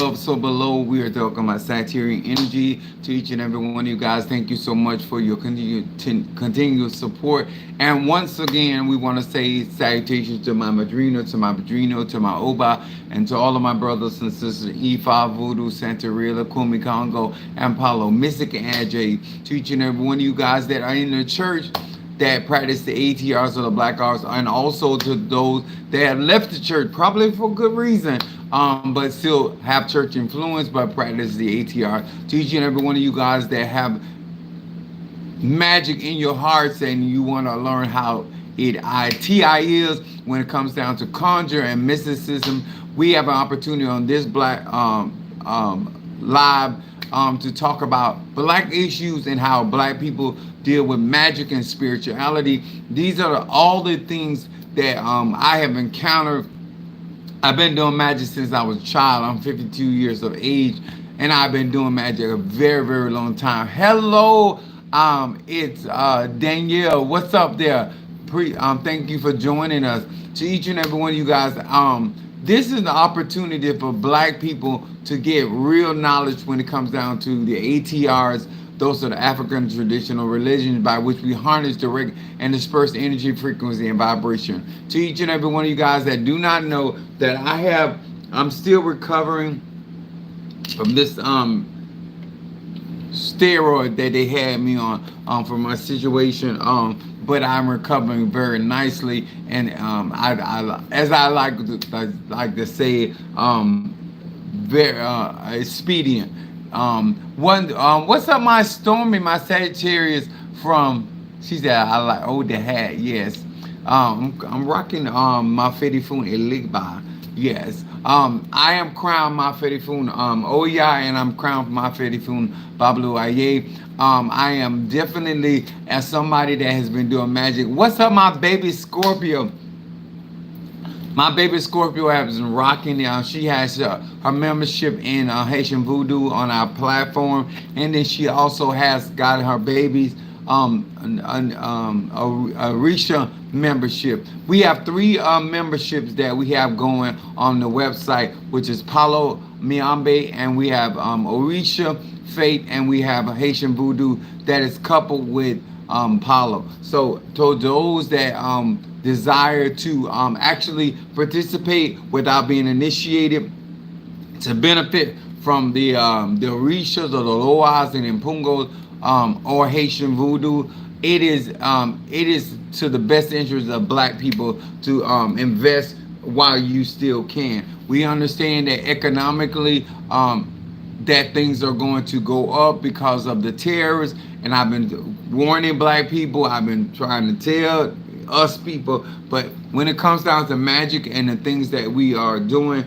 So below, we are talking about Sagittarian energy. To each and every one of you guys, thank you so much for your continued support. And once again, we want to say salutations to my madrina, to my padrino, to my oba, and to all of my brothers and sisters, Ifa, Voodoo, Santarilla, Kumi Congo, and Paulo, Mystic, and Ajay. To each and every one of you guys that are in the church that practice the ATRs or the black arts, and also to those that have left the church, probably for good reason, but still have church influence, but practice the ATR. To each and every one of you guys that have magic in your hearts and you want to learn how TI is when it comes down to conjure and mysticism, we have an opportunity on this black live to talk about black issues and how black people deal with magic and spirituality. These are all the things that I have encountered. I've been doing magic since I was a child. I'm 52 years of age, and I've been doing magic a very, very long time. Hello, it's Danielle. What's up there? Thank you for joining us. To each and every one of you guys, this is the opportunity for black people to get real knowledge when it comes down to the ATRs. Those are the African traditional religions by which we harness, direct, and disperse energy, frequency, and vibration. To each and every one of you guys that do not know that I'm still recovering from this steroid that they had me on for my situation. But I'm recovering very nicely, and as I like to say, very expedient. What's up, my Stormy, my Sagittarius from? She said I like the hat. Yes, I'm rocking my Fetty Foon Eligba. Yes, I am crowned my Fetty Foon Oya, and I'm crowned my Fetty Foon Bablu Aye. I am definitely as somebody that has been doing magic. What's up, my baby Scorpio? My baby Scorpio has been rocking. She has her membership in Haitian Voodoo on our platform, and then she also has got her baby's Arisha membership. We have three memberships that we have going on the website, which is Palo Miambe, and we have Orisha Fate, and we have Haitian Voodoo that is coupled with Palo. So to those that desire to actually participate without being initiated to benefit from the Orishas or the Loas and Impungos or Haitian Voodoo, it is to the best interest of black people to invest while you still can. We understand that economically that things are going to go up because of the tariffs, and I've been warning black people. I've been trying to tell us people, but when it comes down to magic and the things that we are doing,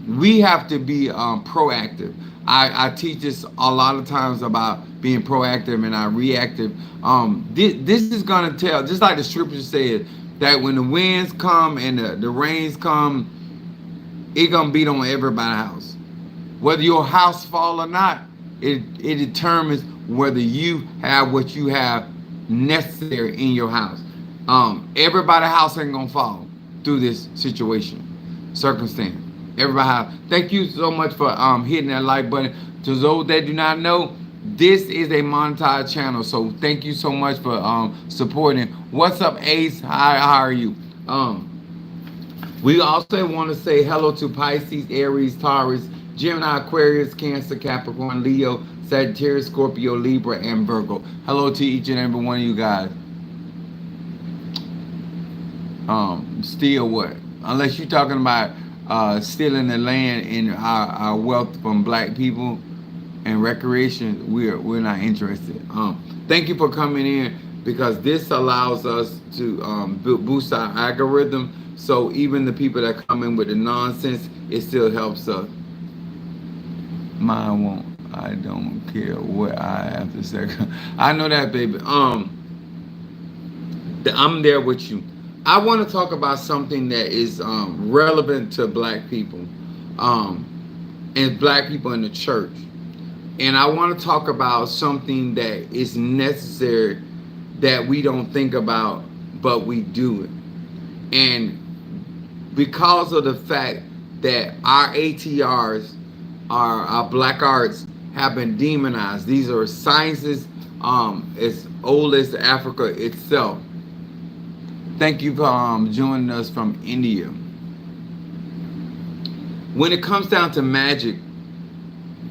we have to be proactive. I teach this a lot of times about being proactive and not reactive. This is gonna tell, just like the scripture said, that when the winds come and the rains come, it gonna beat on everybody's house. Whether your house fall or not, it determines whether you have what you have necessary in your house. Everybody's house ain't gonna fall through this circumstance. Everybody house. Thank you so much for hitting that like button. To those that do not know, this is a monetized channel, so thank you so much for supporting. What's up, Ace? Hi, how are you? We also want to say hello to Pisces, Aries, Taurus, Gemini, Aquarius, Cancer, Capricorn, Leo, Sagittarius, Scorpio, Libra, and Virgo. Hello to each and every one of you guys. Steal what? Unless you're talking about stealing the land and our wealth from black people and recreation, we're not interested. Thank you for coming in, because this allows us to boost our algorithm. So even the people that come in with the nonsense, it still helps us. Mine won't. I don't care what I have to say. I know that, baby. I'm there with you. I want to talk about something that is relevant to black people, and black people in the church. And I want to talk about something that is necessary that we don't think about, but we do it. And because of the fact that our ATRs our black arts have been demonized. These are sciences as old as Africa itself. Thank you for joining us from India. When it comes down to magic,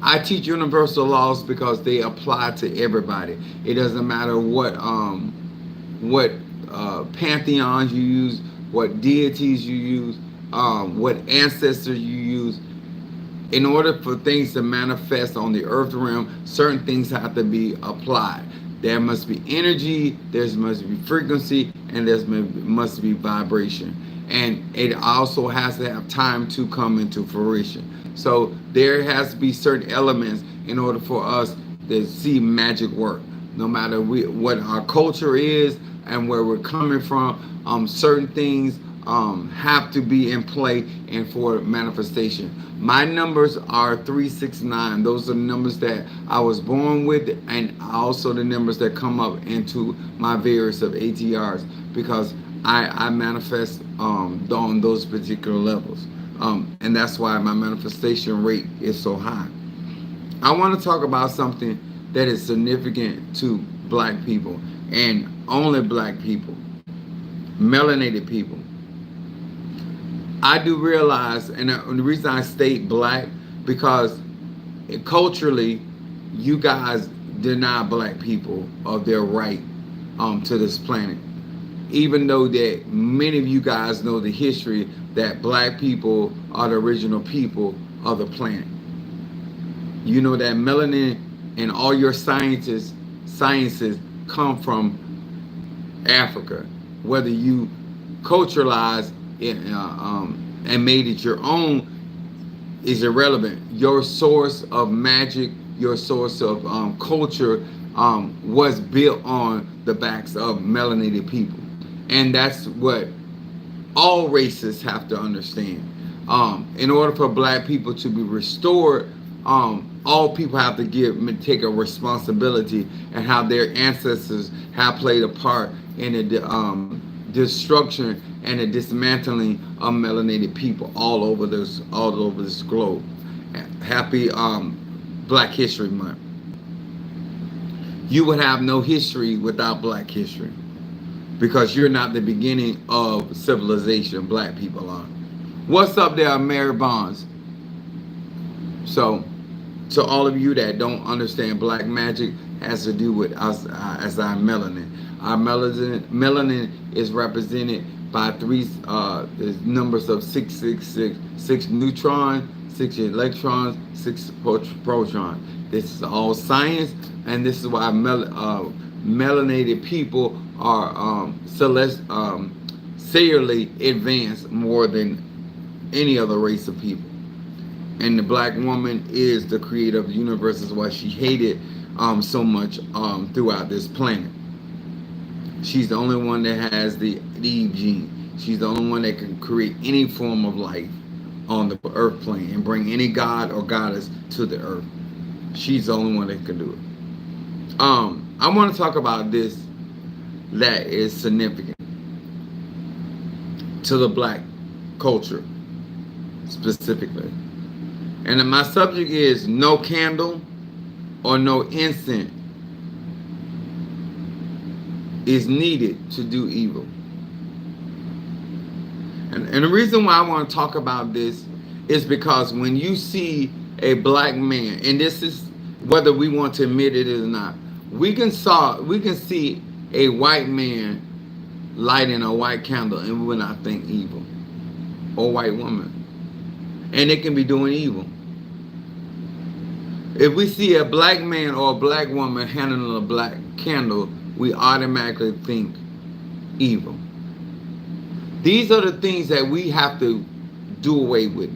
I teach universal laws because they apply to everybody. It doesn't matter what pantheons you use, what deities you use, what ancestors you use. In order for things to manifest on the earth realm, certain things have to be applied. There must be energy, there must be frequency, and there must be vibration. And it also has to have time to come into fruition. So there has to be certain elements in order for us to see magic work. No matter what our culture is and where we're coming from, certain things have to be in play and for manifestation. My numbers are 369. Those are the numbers that I was born with, and also the numbers that come up into my various of ATRs, because I manifest on those particular levels. And that's why my manifestation rate is so high. I want to talk about something that is significant to black people, and only black people, melanated people. I do realize, and the reason I state black, because culturally, you guys deny black people of their right to this planet. Even though that many of you guys know the history that black people are the original people of the planet. You know that melanin and all your sciences come from Africa. Whether you culturalize it, and made it your own is irrelevant. Your source of magic, your source of culture was built on the backs of melanated people. And that's what all races have to understand. In order for black people to be restored, all people have to take a responsibility and how their ancestors have played a part in the destruction and the dismantling of melanated people all over this globe. Happy Black History Month. You would have no history without black history, because you're not the beginning of civilization. Black people are. What's up there, Mary Bonds? So, to all of you that don't understand, black magic has to do with us as our melanin. Our melanin is represented by three numbers of 666, 6 neutrons, 6 electrons, 6 protons. This is all science, and this is why melanated people are cellularly advanced more than any other race of people. And the black woman is the creator of the universe. Is why she hated so much throughout this planet. She's the only one that has the Eve gene. She's the only one that can create any form of life on the earth plane and bring any god or goddess to the earth. She's the only one that can do it. I want to talk about this that is significant to the black culture specifically. And my subject is no candle or no incense is needed to do evil. And the reason why I want to talk about this is because when you see a black man, and this is whether we want to admit it or not, we can see a white man lighting a white candle and we will not think evil, or white woman, and they can be doing evil. If we see a black man or a black woman handling a black candle, we automatically think evil. These are the things that we have to do away with.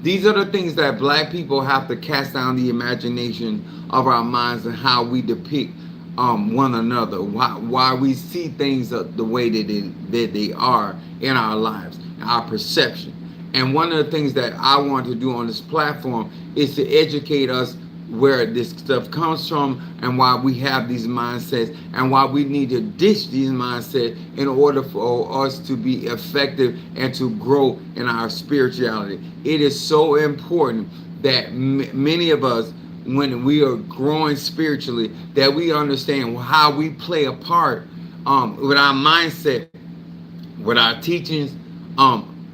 These are the things that black people have to cast down the imagination of our minds and how we depict one another, why we see things the way that they are in our lives, our perception. And one of the things that I want to do on this platform is to educate us where this stuff comes from and why we have these mindsets and why we need to ditch these mindsets in order for us to be effective and to grow in our spirituality. It is so important that many of us, when we are growing spiritually, that we understand how we play a part with our mindset, with our teachings,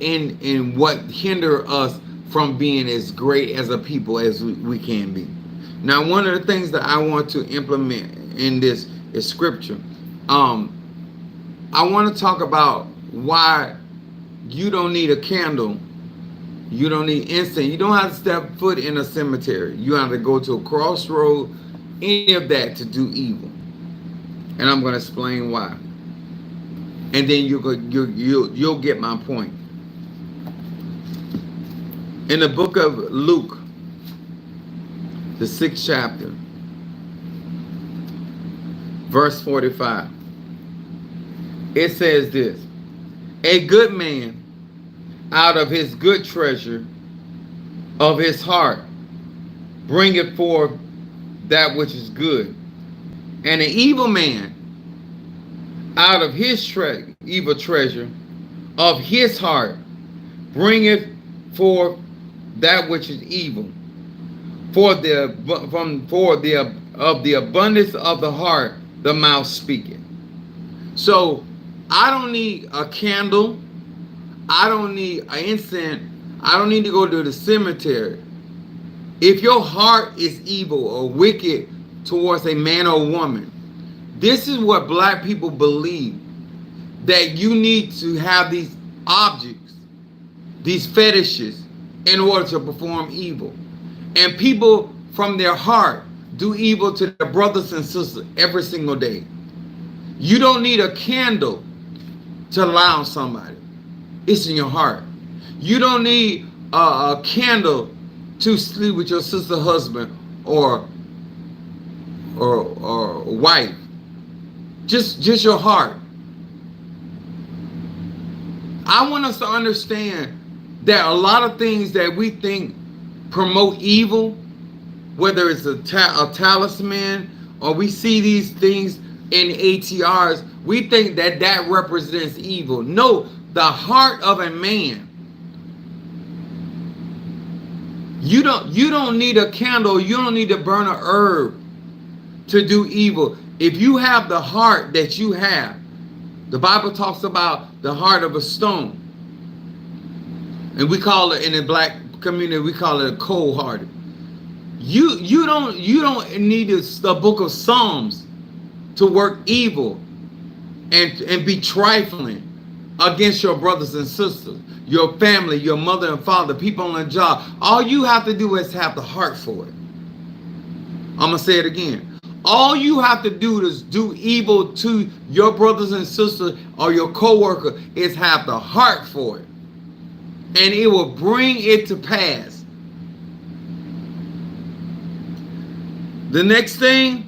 in what hinder us from being as great as a people as we can be. Now, one of the things that I want to implement in this is scripture. I want to talk about why you don't need a candle. You don't need incense. You don't have to step foot in a cemetery. You have to go to a crossroad, any of that, to do evil. And I'm going to explain why. And then you'll get my point. In the book of Luke, the 6th chapter, verse 45, it says this: a good man out of his good treasure of his heart bringeth forth that which is good, and an evil man out of his evil treasure of his heart bringeth forth that which is evil. For of the abundance of the heart the mouth speaketh. So I don't need a candle. I don't need an incense. I don't need to go to the cemetery. If your heart is evil or wicked towards a man or woman, this is what black people believe, that you need to have these objects, these fetishes, in order to perform evil. And people from their heart do evil to their brothers and sisters every single day. You don't need a candle to lie on somebody. It's in your heart. You don't need a candle to sleep with your sister husband or wife. Just your heart. I want us to understand that a lot of things that we think promote evil, whether it's a talisman or we see these things in ATRs, we think that that represents evil. No, the heart of a man. You don't need a candle. You don't need to burn a herb to do evil. If you have the heart that you have, the Bible talks about the heart of a stone. And we call it, in the black community, we call it a cold-hearted. You don't need the book of Psalms to work evil and be trifling against your brothers and sisters, your family, your mother and father, people on the job. All you have to do is have the heart for it. I'm going to say it again. All you have to do is do evil to your brothers and sisters or your co-worker is have the heart for it. And it will bring it to pass. The next thing,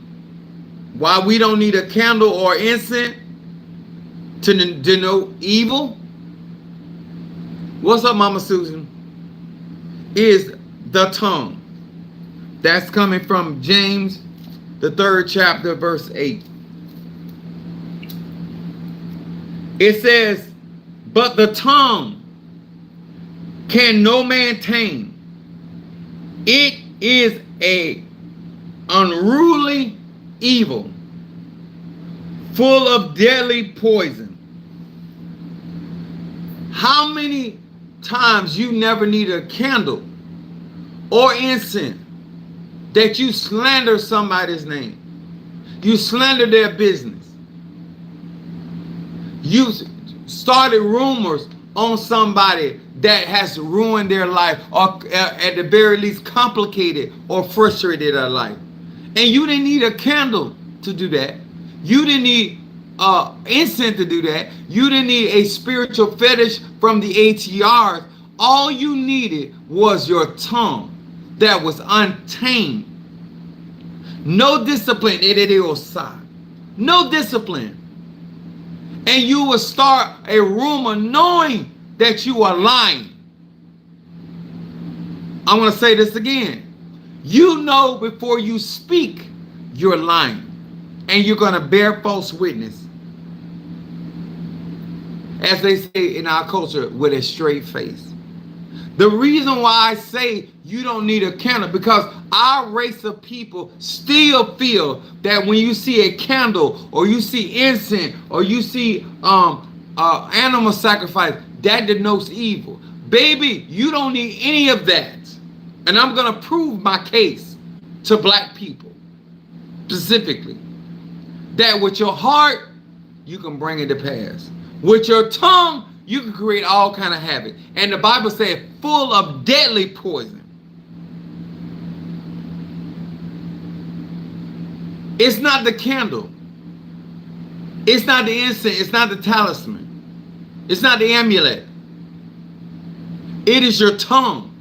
why we don't need a candle or incense to denote evil. What's up, Mama Susan? Is the tongue. That's coming from James, the 3rd chapter, verse 8. It says, but the tongue can no man tame. It is a unruly evil, full of deadly poison. How many times you never need a candle or incense that you slander somebody's name? You slander their business. You started rumors on somebody that has ruined their life, or at the very least complicated or frustrated their life. And you didn't need a candle to do that. You didn't need incense to do that. You didn't need a spiritual fetish from the ATRs. All you needed was your tongue that was untamed. No discipline. No discipline. And you will start a rumor knowing that you are lying. I'm going to say this again. You know before you speak, you're lying. And you're going to bear false witness. As they say in our culture, with a straight face. The reason why I say you don't need a candle, because our race of people still feel that when you see a candle or you see incense or you see animal sacrifice, that denotes evil. Baby, you don't need any of that. And I'm going to prove my case to black people specifically. That with your heart, you can bring it to pass. With your tongue, you can create all kind of havoc. And the Bible says full of deadly poison. It's not the candle. It's not the incense. It's not the talisman. It's not the amulet. It is your tongue.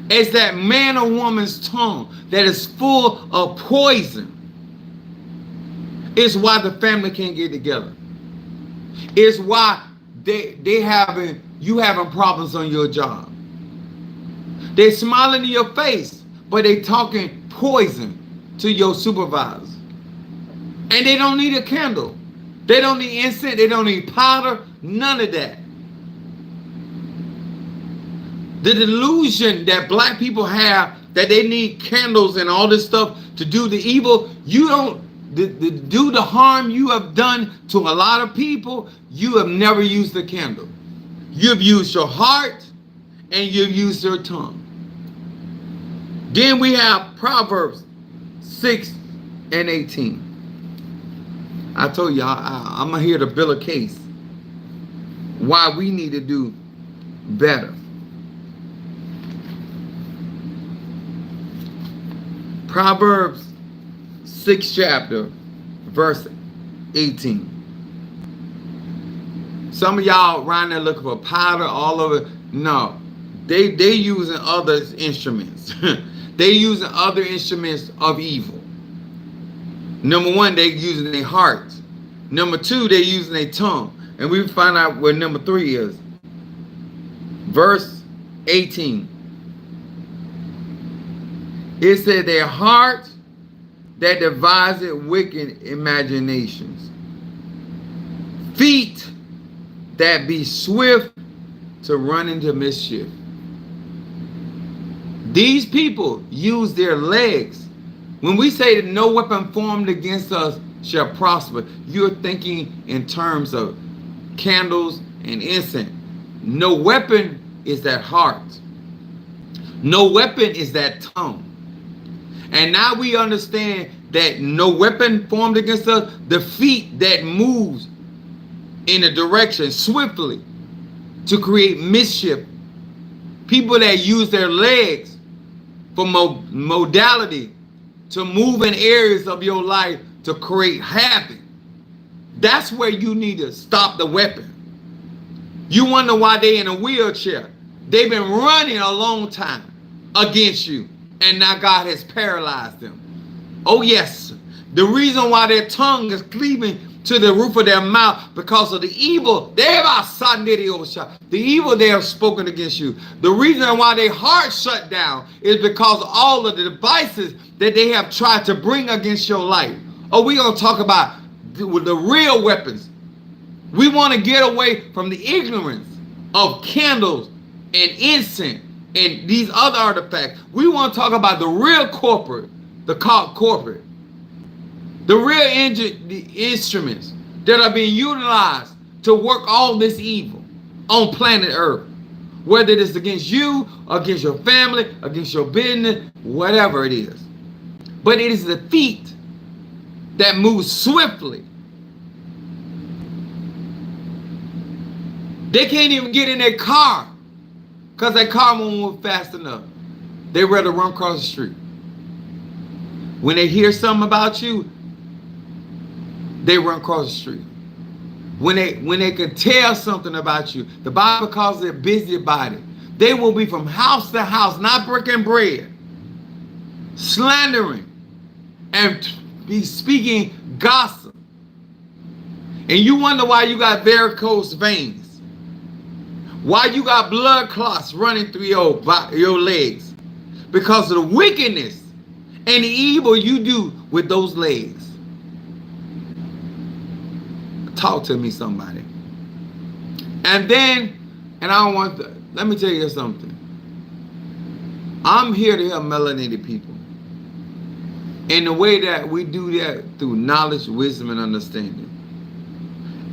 It's that man or woman's tongue that is full of poison. It's why the family can't get together. It's why you having problems on your job. They smiling in your face, but they talking poison to your supervisor. And they don't need a candle. They don't need incense. They don't need powder. None of that. The delusion that black people have that they need candles and all this stuff to do the evil, you don't do the harm you have done to a lot of people. You have never used a candle. You've used your heart and you've used your tongue. Then we have Proverbs 6:18. I told you I'm here to build a case why we need to do better. Proverbs 6th chapter, verse 18. Some of y'all around there looking for powder all over. No, they using other instruments. They using other instruments of evil. Number one, they using their heart. Number two, they using their tongue. And we find out what number 3 is. Verse 18. It said their heart that devised wicked imaginations. Feet that be swift to run into mischief. These people use their legs. When we say that no weapon formed against us shall prosper, you're thinking in terms of candles and incense. No weapon is that heart. No weapon is that tongue. And now we understand that no weapon formed against us, the feet that moves in a direction swiftly to create mischief. People that use their legs for modality to move in areas of your life to create havoc. That's where you need to stop the weapon. You wonder why they in a wheelchair. They've been running a long time against you, and now God has paralyzed them. Oh yes, the reason why their tongue is cleaving to the roof of their mouth because of the evil. The evil they have spoken against you. The reason why their heart shut down is because of all of the devices that they have tried to bring against your life. Oh, we're going to talk about the real weapons. We want to get away from the ignorance of candles and incense and these other artifacts. We want to talk about the real corporate, the real the instruments that are being utilized to work all this evil on planet Earth. Whether it is against you, against your family, against your business, whatever it is. But it is the feet that move swiftly. They can't even get in their car because their car won't move fast enough. They rather run across the street. When they hear something about you, they run across the street. When they can tell something about you, the Bible calls it busybody. They will be from house to house, not breaking bread, slandering, and be speaking gossip. And you wonder why you got varicose veins, why you got blood clots running through your legs, because of the wickedness and the evil you do with those legs. Talk to me, somebody. And then, and I don't want let me tell you something. I'm here to help melanated people. And the way that we do that through knowledge, wisdom, and understanding.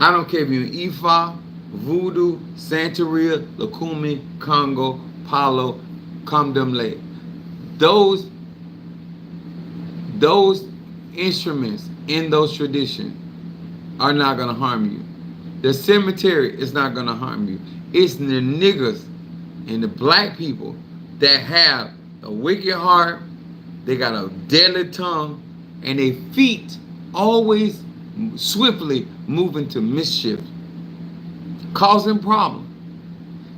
I don't care if you're Ifa, Voodoo, Santeria, Lakumi, Congo, Palo, Kamdumle. Those those instruments in those traditions are not gonna harm you. The cemetery is not gonna harm you. It's the niggas and the black people that have a wicked heart, they got a deadly tongue, and their feet always swiftly moving to mischief, causing problems.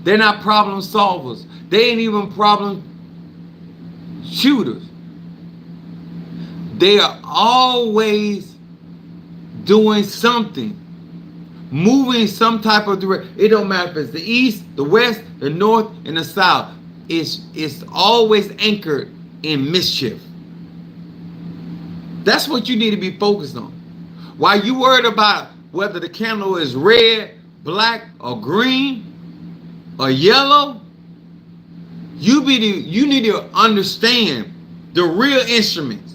They're not problem solvers. They ain't even problem shooters. They are always doing something, moving some type of direction. It don't matter if it's the east, the west, the north, and the south. It's always anchored in mischief. That's what you need to be focused on. While you worried about whether the candle is red, black, or green, or yellow, you need to understand the real instruments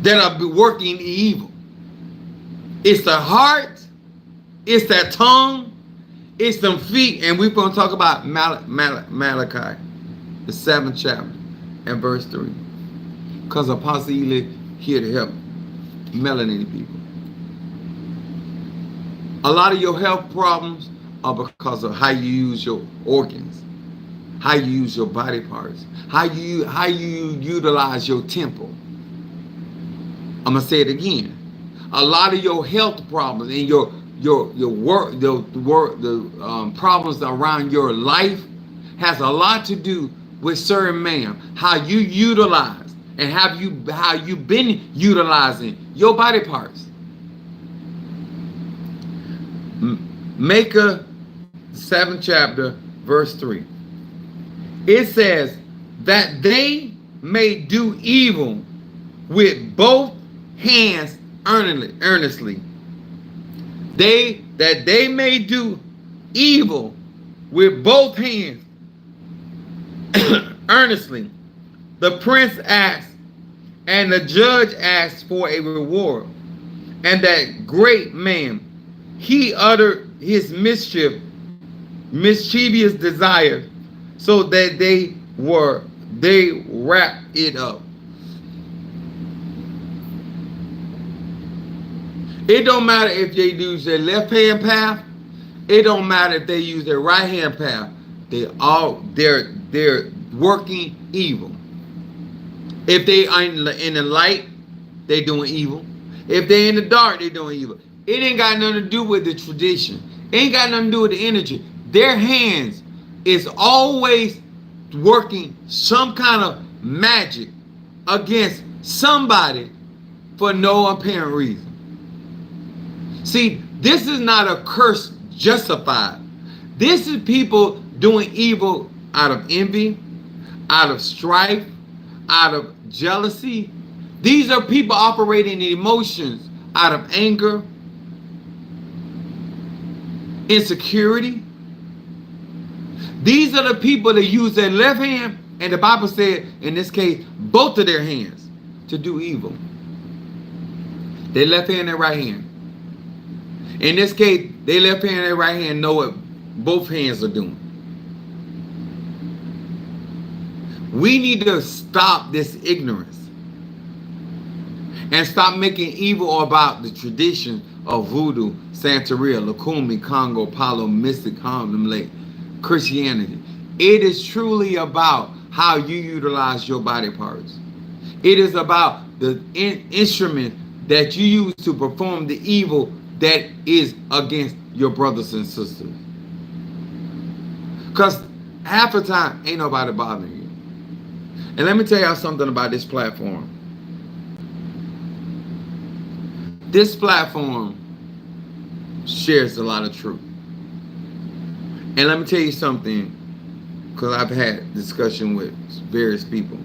that are working evil. It's the heart, it's that tongue, it's them feet, and we're going to talk about Malachi, the 7th chapter, and verse 3. Because Apostle Ely here to help melanated people. A lot of your health problems are because of how you use your organs, how you use your body parts, how you utilize your temple. I'm gonna say it again. A lot of your health problems and your work, the problems around your life has a lot to do with certain man, how you utilize and how you've been utilizing your body parts. Micah 7th chapter verse 3. It says that they may do evil with both hands earnestly. That they may do evil with both hands earnestly. The prince asked, and the judge asked for a reward. And that great man, he uttered his mischievous desire, so that they wrapped it up. It don't matter if they use their left hand path. It don't matter if they use their right hand path. They're working evil. If they are in the light, they doing evil. If they in the dark, they doing evil. It ain't got nothing to do with the tradition. It ain't got nothing to do with the energy. Their hands is always working some kind of magic against somebody for no apparent reason. See, this is not a curse justified. This is people doing evil out of envy, out of strife, out of jealousy. These are people operating emotions out of anger, insecurity. These are the people that use their left hand, and the Bible said, in this case, both of their hands to do evil. Their left hand and their right hand. In this case, their left hand and their right hand know what both hands are doing. We need to stop this ignorance and stop making evil about the tradition of voodoo, Santeria, Lakumi, Congo, Palo, Mystic, Harlem, Christianity. It is truly about how you utilize your body parts. It is about the instrument that you use to perform the evil that is against your brothers and sisters. Because half the time, ain't nobody bothering you. And let me tell y'all something about this platform. This platform shares a lot of truth. And let me tell you something, because I've had discussion with various people.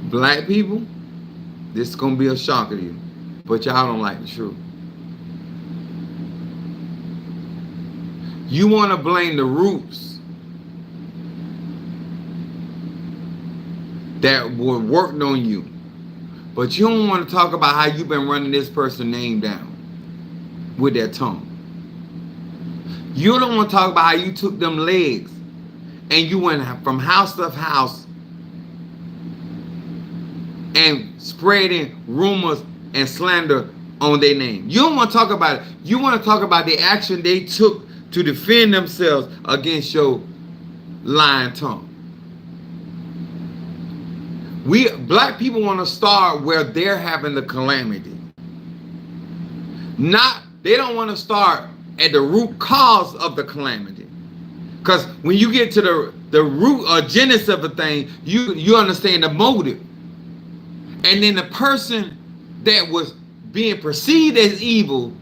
Black people, this is going to be a shocker to you, but y'all don't like the truth. You want to blame the roots that were worked on you. But you don't want to talk about how you've been running this person's name down with that tongue. You don't want to talk about how you took them legs and you went from house to house and spreading rumors and slander on their name. You don't want to talk about it. You want to talk about the action they took to defend themselves against your lying tongue. We black people want to start where they're having the calamity. They don't want to start at the root cause of the calamity. Because when you get to the root or genesis of a thing, you understand the motive. And then the person that was being perceived as evil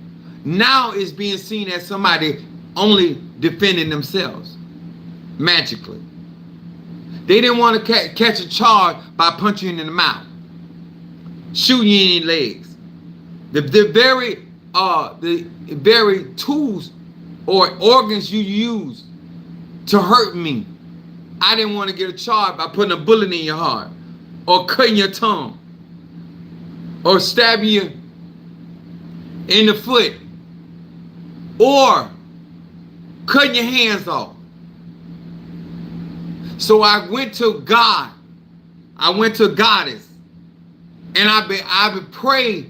now is being seen as somebody only defending themselves magically. They didn't want to catch a charge by punching you in the mouth, shooting you in the legs. The very tools or organs you use to hurt me, I didn't want to get a charge by putting a bullet in your heart, or cutting your tongue, or stabbing you in the foot, or cutting your hands off. So I went to God. I went to Goddess. And I would pray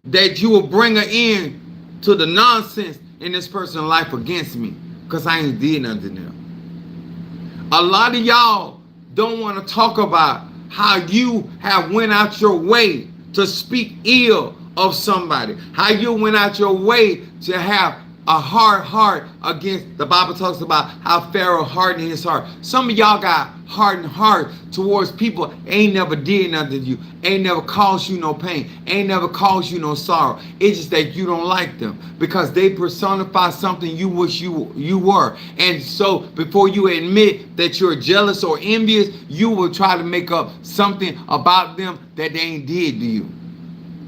that you will bring an end to the nonsense in this person's life against me. Because I ain't did nothing to them. A lot of y'all don't want to talk about how you have went out your way to speak ill of somebody. How you went out your way to have a hard heart against. The Bible talks about how Pharaoh hardened his heart. Some of y'all got hardened heart towards people ain't never did nothing to you, ain't never caused you no pain, ain't never caused you no sorrow. It's just that you don't like them because they personify something you wish you were. And so before you admit that you're jealous or envious, you will try to make up something about them that they ain't did to you.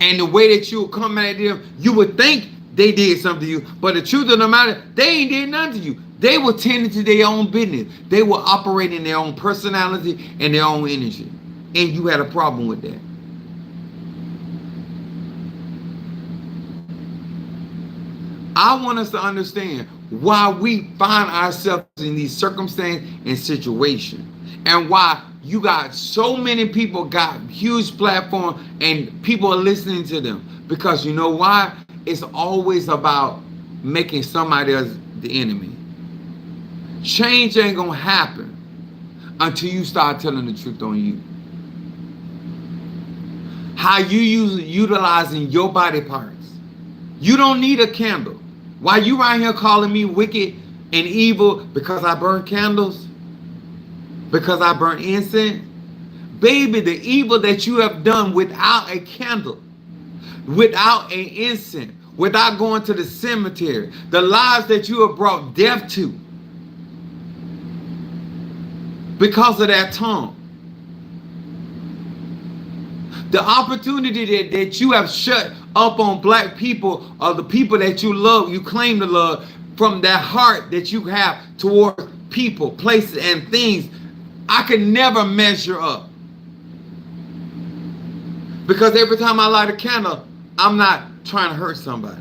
And the way that you will come at them, you would think they did something to you, but the truth of the matter, they ain't did nothing to you. They were tending to their own business. They were operating their own personality and their own energy. And you had a problem with that. I want us to understand why we find ourselves in these circumstances and situations, and why you got so many people got huge platform and people are listening to them. Because you know why? It's always about making somebody else the enemy. Change ain't gonna happen until you start telling the truth on you. How you utilizing your body parts. You don't need a candle. Why you right here calling me wicked and evil because I burn candles? Because I burn incense? Baby, the evil that you have done without a candle, without an incense, without going to the cemetery, the lives that you have brought death to because of that tongue, the opportunity that you have shut up on black people or the people that you love, you claim to love, from that heart that you have towards people, places, and things, I can never measure up. Because every time I light a candle, I'm not trying to hurt somebody.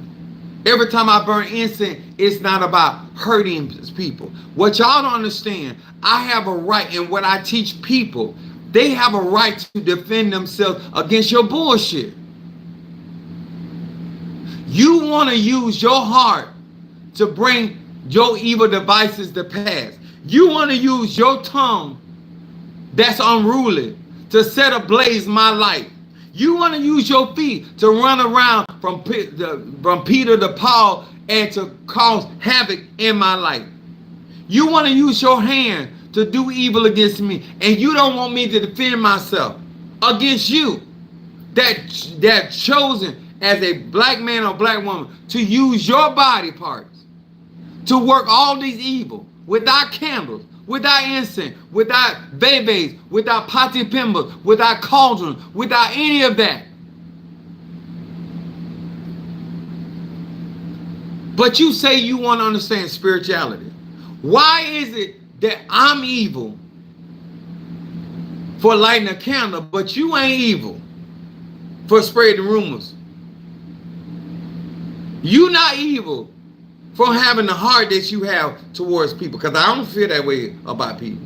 Every time I burn incense, it's not about hurting people. What y'all don't understand, I have a right, and what I teach people, they have a right to defend themselves against your bullshit. You want to use your heart to bring your evil devices to pass. You want to use your tongue that's unruly to set ablaze my life. You want to use your feet to run around from Peter to Paul and to cause havoc in my life. You want to use your hand to do evil against me, and you don't want me to defend myself against you. That chosen as a black man or black woman to use your body parts to work all these evil without candles, without incense, without bebes, without pati pimbas, without cauldrons, without any of that. But you say you want to understand spirituality. Why is it that I'm evil for lighting a candle, but you ain't evil for spreading rumors? You not evil for having the heart that you have towards people, because I don't feel that way about people.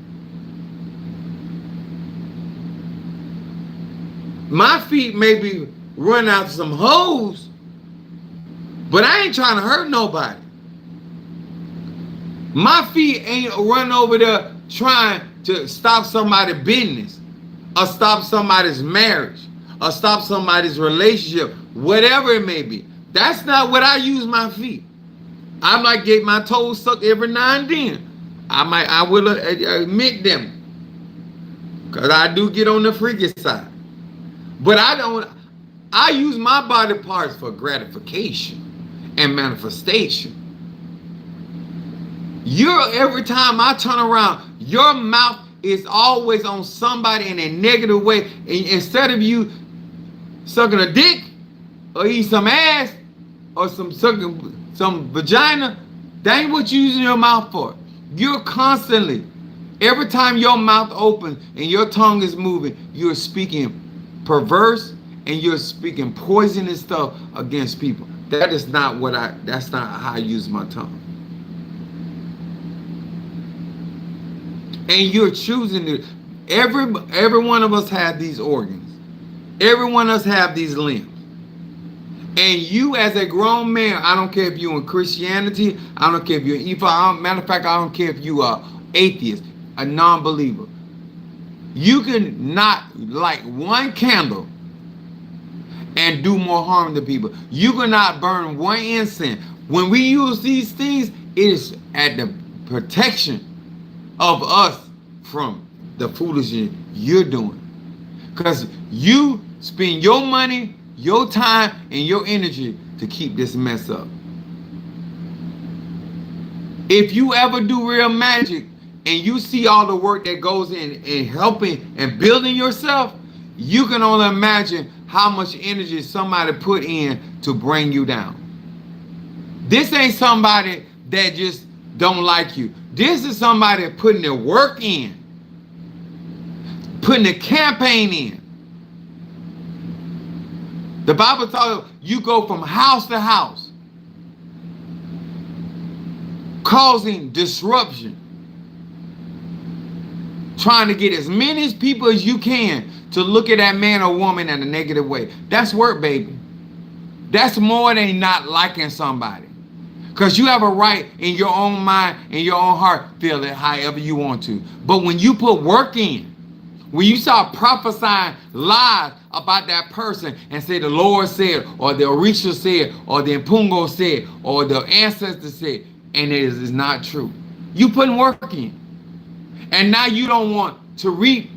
My feet may be running out some hoes, but I ain't trying to hurt nobody. My feet ain't running over there trying to stop somebody's business, or stop somebody's marriage, or stop somebody's relationship, whatever it may be. That's not what I use my feet. I might get my toes sucked every now and then. I will admit them, because I do get on the freaky side. But I use my body parts for gratification and manifestation. Every time I turn around, your mouth is always on somebody in a negative way. And instead of you sucking a dick or eating some ass or sucking some vagina, that ain't what you're using your mouth for. You're constantly, every time your mouth opens and your tongue is moving, you're speaking perverse and you're speaking poisonous stuff against people. That's not how I use my tongue. And you're choosing to, every one of us have these organs. Every one of us have these limbs. And you as a grown man, I don't care if you're in Christianity, I don't care if you're evil, matter of fact, I don't care if you are atheist, a non-believer. You can not light one candle and do more harm to people. You cannot burn one incense. When we use these things, it is at the protection of us from the foolishness you're doing. Because you spend your money, your time, and your energy to keep this mess up. If you ever do real magic and you see all the work that goes in helping and building yourself, you can only imagine how much energy somebody put in to bring you down. This ain't somebody that just don't like you. This is somebody putting their work in, putting the campaign in. The Bible talks you go from house to house, causing disruption, trying to get as many people as you can to look at that man or woman in a negative way. That's work, baby. That's more than not liking somebody. Because you have a right in your own mind, in your own heart, feel it however you want to. But when you put work in, when you start prophesying lies about that person and say the Lord said, or the Orisha said, or the Impungo said, or the ancestor said, and it is not true. You putting work in. And now you don't want to reap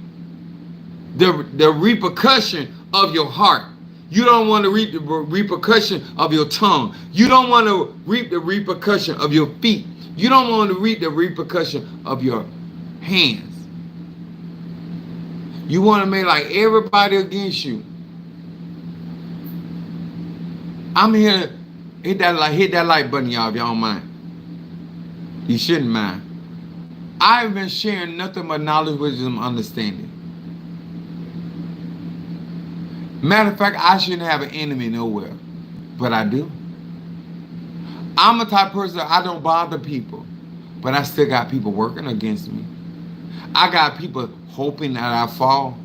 the repercussion of your heart. You don't want to reap the repercussion of your tongue. You don't want to reap the repercussion of your feet. You don't want to reap the repercussion of your hands. You want to make like everybody against you. I'm here to hit that like button, y'all, if y'all don't mind. You shouldn't mind. I've been sharing nothing but knowledge, wisdom, understanding. Matter of fact, I shouldn't have an enemy nowhere, but I do. I'm a type of person, I don't bother people, but I still got people working against me. I got people hoping that I fall.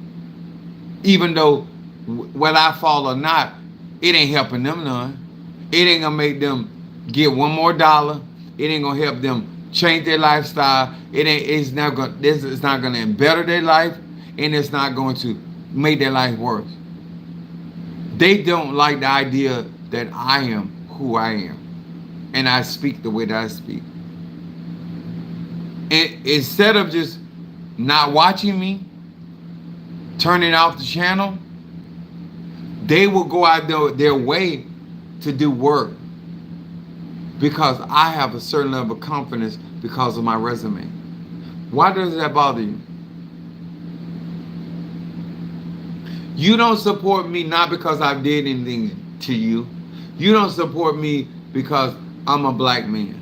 Even though whether I fall or not, it ain't helping them none. It ain't gonna make them get one more dollar. It ain't gonna help them change their lifestyle. It's not gonna better their life, and it's not going to make their life worse. They don't like the idea that I am who I am, and I speak the way that I speak. And instead of just not watching me, turning off the channel, they will go out their way to do work because I have a certain level of confidence because of my resume. Why does that bother you? You don't support me not because I did anything to you. You don't support me because I'm a black man.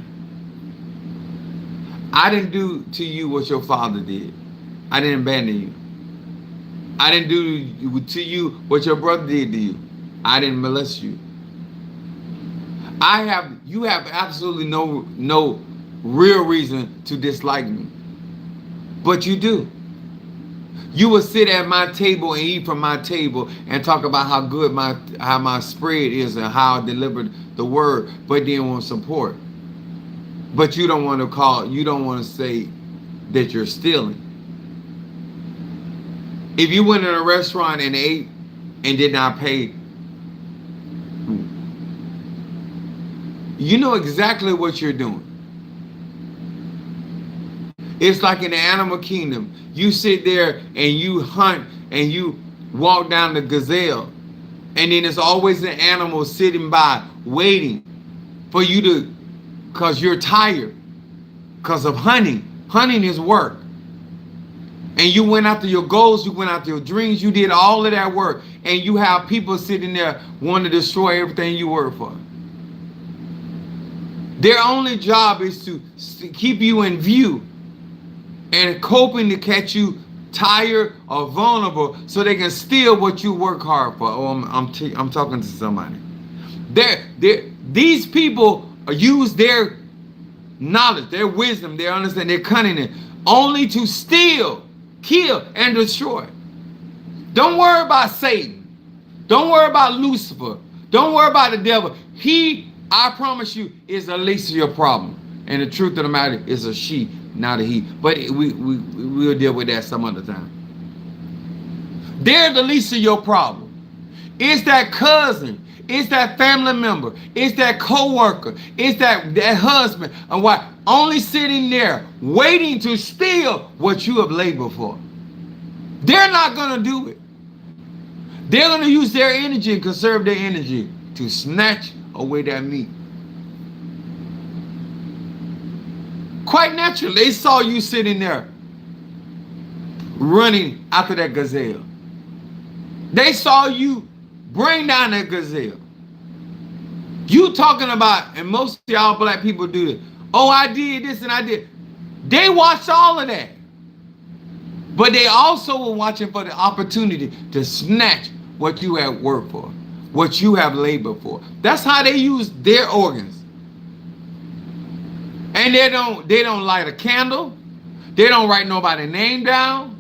I didn't do to you what your father did. I didn't abandon you. I didn't do to you what your brother did to you. I didn't molest you. You have absolutely no real reason to dislike me. But you do. You will sit at my table and eat from my table and talk about how good my spread is and how I delivered the word, but then won't support. But you don't want to say that you're stealing. If you went in a restaurant and ate and did not pay, you know exactly what you're doing. It's like in the animal kingdom. You sit there and you hunt and you walk down the gazelle, and then there's always an animal sitting by waiting for you to, because you're tired because of hunting. Hunting is work. And you went after your goals, you went after your dreams, you did all of that work, and you have people sitting there wanting to destroy everything you work for. Their only job is to keep you in view and hoping to catch you tired or vulnerable so they can steal what you work hard for. Oh, I'm talking to somebody. These people use their knowledge, their wisdom, their understanding, their cunning only to steal, kill, and destroy. Don't worry about Satan. Don't worry about Lucifer. Don't worry about the devil. He, I promise you, is the least of your problem. And the truth of the matter is a she, not a he. But we'll deal with that some other time. They're the least of your problem. It's that cousin. It's that family member. It's that co-worker. It's that husband and wife only sitting there waiting to steal what you have labored for. They're not going to do it. They're going to use their energy and conserve their energy to snatch away that meat. Quite naturally, they saw you sitting there running after that gazelle. They saw you bring down that gazelle. You talking about, and most of y'all black people do this. Oh, I did this and I did. They watched all of that. But they also were watching for the opportunity to snatch what you have worked for, what you have labored for. That's how they use their organs. And they don't light a candle. They don't write nobody's name down.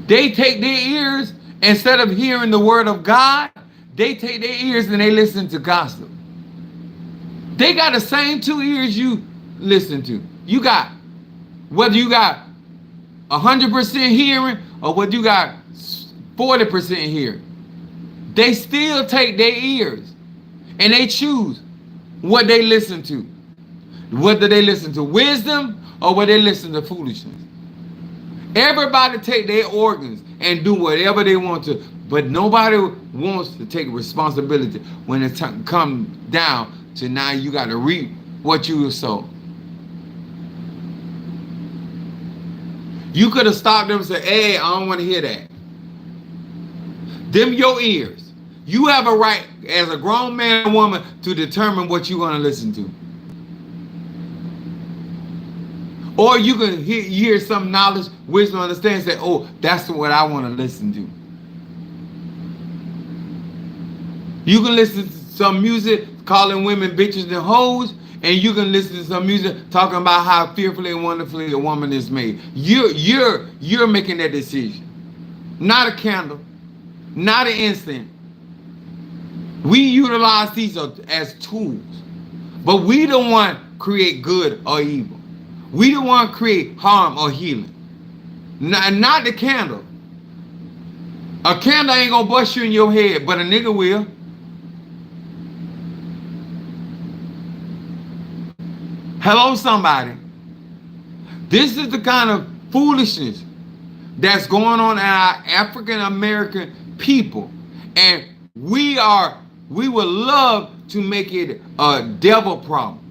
They take their ears, instead of hearing the word of God, they take their ears and they listen to gossip. They got the same two ears you listen to. You got, whether you got 100% hearing or whether you got 40% hearing, they still take their ears and they choose what they listen to. Whether they listen to wisdom or whether they listen to foolishness. Everybody take their organs and do whatever they want to, but nobody wants to take responsibility when it comes down to now you got to reap what you sow. You could have stopped them and said, hey, I don't want to hear that. Them your ears. You have a right as a grown man or woman to determine what you're going to listen to. Or you can hear some knowledge, wisdom, understand, say, oh, that's what I want to listen to. You can listen to some music calling women bitches and hoes, and you can listen to some music talking about how fearfully and wonderfully a woman is made. You're making that decision. Not a candle, not an incense. We utilize these as tools, but we don't want to create good or evil. We don't want to create harm or healing. Not the candle. A candle ain't gonna bust you in your head, but a nigga will. Hello, somebody. This is the kind of foolishness that's going on in our African American people, and we would love to make it a devil problem,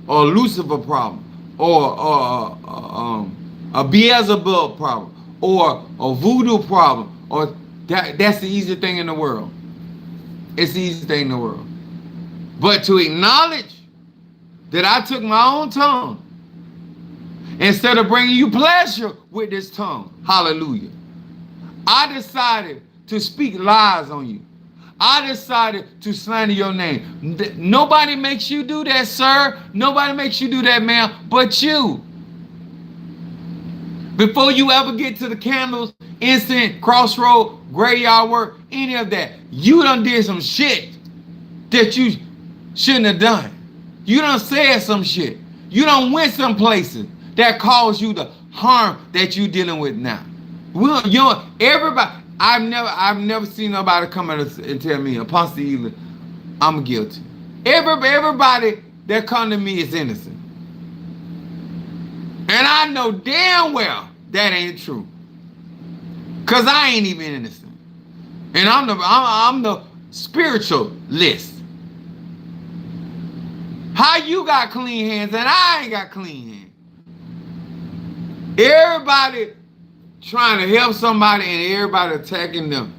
or a Lucifer problem, or a Beelzebub problem, or a voodoo problem, or That's the easiest thing in the world. It's the easiest thing in the world. But to acknowledge that I took my own tongue instead of bringing you pleasure with this tongue. Hallelujah. I decided to speak lies on you. I decided to slander your name. Nobody makes you do that, sir. Nobody makes you do that, ma'am, but you. Before you ever get to the candles, incense, crossroad, graveyard work, any of that, you done did some shit that you shouldn't have done. You done said some shit. You done went some places that caused you the harm that you dealing with now. Everybody. I've never seen nobody come and tell me, Apostle Ely, I'm guilty. Everybody that come to me is innocent. And I know damn well that ain't true. Cause I ain't even innocent. And I'm the spiritualist. How you got clean hands and I ain't got clean hands? Everybody trying to help somebody and everybody attacking them.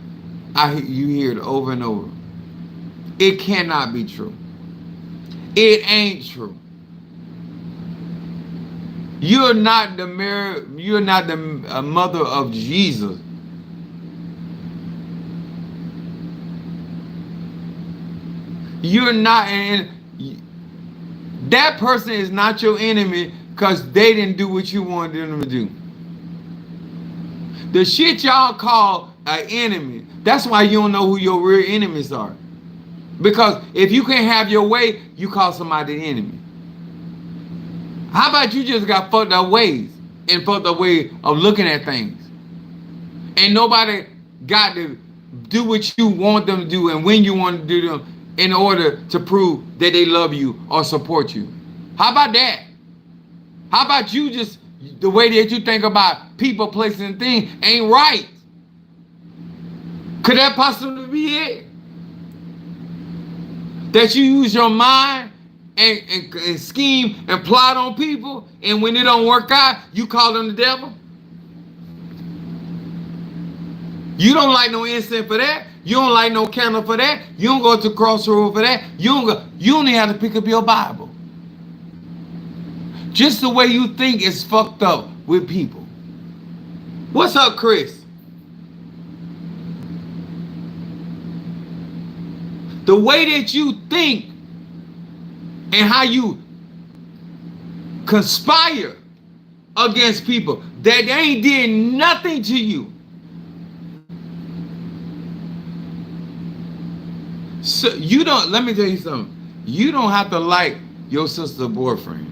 You hear it over and over. It cannot be true. It ain't true. You're not the mother of Jesus. You're not, and that person is not your enemy because they didn't do what you wanted them to do. The shit y'all call an enemy, that's why you don't know who your real enemies are. Because if you can't have your way, you call somebody an enemy. How about you just got fucked up ways and fucked up way of looking at things? And nobody got to do what you want them to do and when you want to do them in order to prove that they love you or support you. How about that? How about you just, the way that you think about people, places, and things ain't right? Could that possibly be it? That you use your mind and scheme and plot on people, and when it don't work out, you call them the devil? You don't like no incense for that. You don't like no candle for that. You don't go to the crossroad for that. You don't even have to pick up your Bible. Just the way you think is fucked up with people. What's up, Chris? The way that you think and how you conspire against people that ain't did nothing to you. So you don't, let me tell you something. You don't have to like your sister's boyfriend.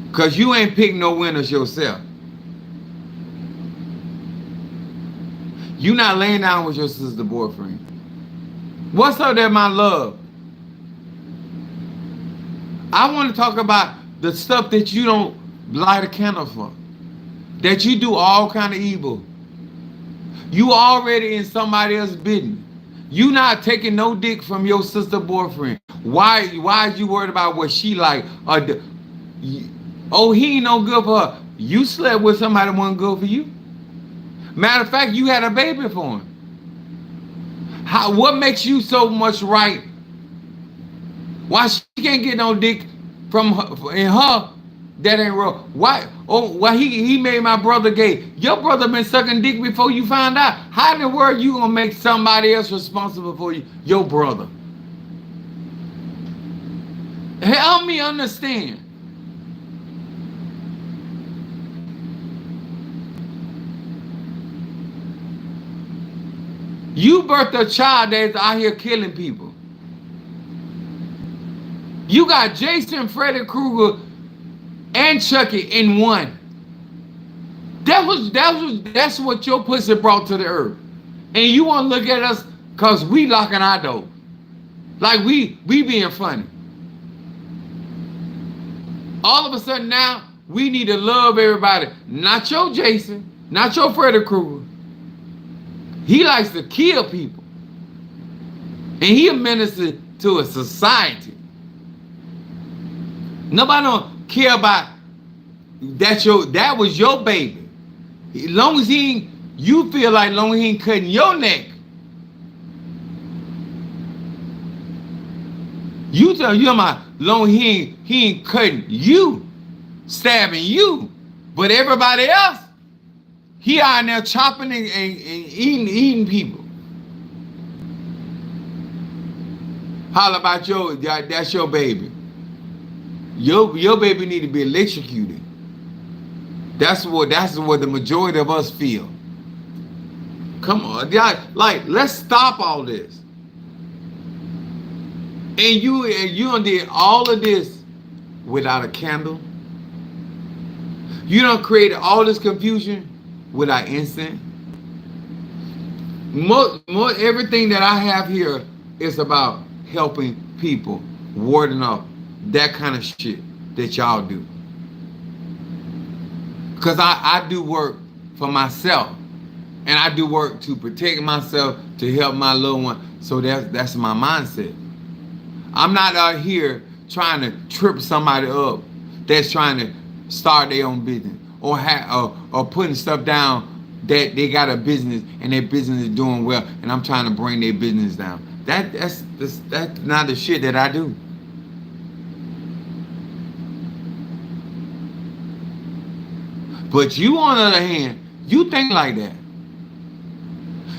Because you ain't picked no winners yourself. You not laying down with your sister's boyfriend. What's up there, my love? I want to talk about the stuff that you don't light a candle for. That you do all kind of evil. You already in somebody else's business. You not taking no dick from your sister boyfriend. Why is you worried about what she like? Oh, he ain't no good for her. You slept with somebody that wasn't good for you. Matter of fact, you had a baby for him. What makes you so much right? Why she can't get no dick from her, in her? That ain't real. Why? Oh, why he made my brother gay? Your brother been sucking dick before you found out. How in the world you gonna make somebody else responsible for you? Your brother. Help me understand. You birthed a child that's out here killing people. You got Jason, Freddy Krueger, and Chucky in one. That's what your pussy brought to the earth. And you want to look at us because we locking our door. Like we being funny. All of a sudden now, we need to love everybody. Not your Jason, not your Freddy Krueger. He likes to kill people. And he a menace to a society. Nobody don't care about that was your baby. As long as he ain't You feel like long as he ain't cutting your neck. You tell you my long he ain't cutting you, stabbing you. But everybody else, he out there chopping and eating people. Holla about that's your baby. Your baby need to be electrocuted. That's what the majority of us feel. Come on, like let's stop all this. And you did all of this without a candle. You done created all this confusion without incense. More everything that I have here is about helping people, warding off that kind of shit that y'all do. Because I do work for myself. And I do work to protect myself, to help my little one. So that's my mindset. I'm not out here trying to trip somebody up that's trying to start their own business or putting stuff down that they got a business and their business is doing well, and I'm trying to bring their business down. That's not the shit that I do. But you, on the other hand, you think like that.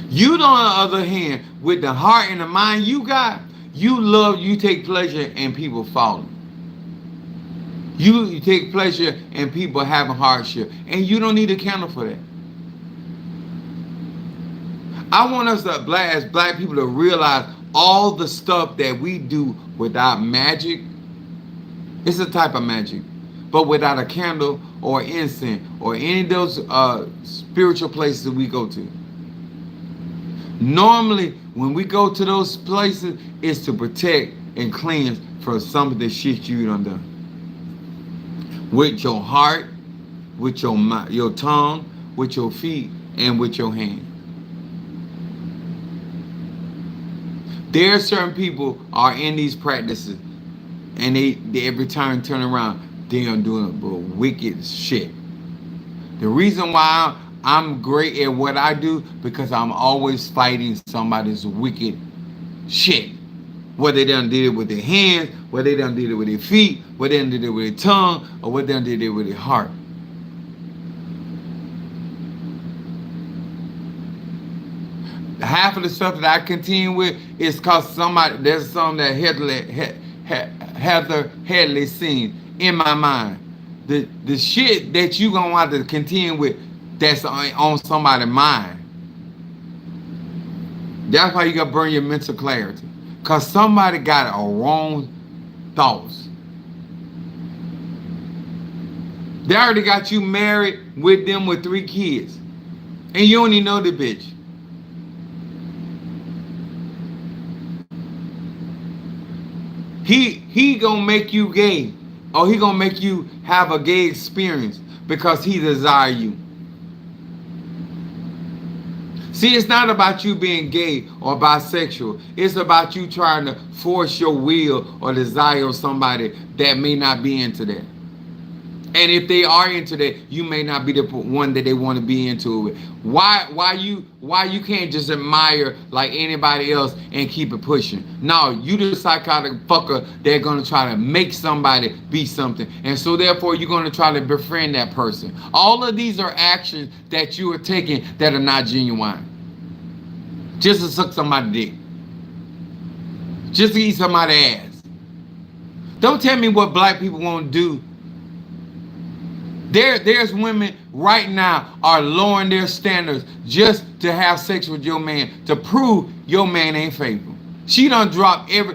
You, on the other hand, with the heart and the mind you got, you take pleasure in people falling. You take pleasure in people having hardship, and you don't need a candle for that. I want us to, as black people, to realize all the stuff that we do without magic. It's a type of magic, but without a candle or incense or any of those spiritual places we go to. Normally, when we go to those places, it's to protect and cleanse from some of the shit you done done. With your heart, with your tongue, with your feet, and with your hand. There are certain people are in these practices, and they every time turn around, they are doing wicked shit. The reason why I'm great at what I do, because I'm always fighting somebody's wicked shit. Whether they done did it with their hands, whether they done did it with their feet, whether they done did it with their tongue, or whether they done did it with their heart. Half of the stuff that I continue with is because there's something that Heather Headley seen in my mind. The shit that you gonna have to continue with, that's on somebody's mind. That's why you gotta burn your mental clarity. Cause somebody got a wrong thoughts. They already got you married with them with 3 kids. And you don't even know the bitch. He gonna make you gay. Or he gonna make you have a gay experience because he desire you. See, it's not about you being gay or bisexual. It's about you trying to force your will or desire of somebody that may not be into that. And if they are into that, you may not be the one that they want to be into it. Why you can't just admire like anybody else and keep it pushing? No, you the psychotic fucker that's gonna try to make somebody be something, and so therefore you're gonna try to befriend that person. All of these are actions that you are taking that are not genuine. Just to suck somebody's dick. Just to eat somebody's ass. Don't tell me what black people won't do. There's women right now are lowering their standards just to have sex with your man, to prove your man ain't faithful. She done dropped she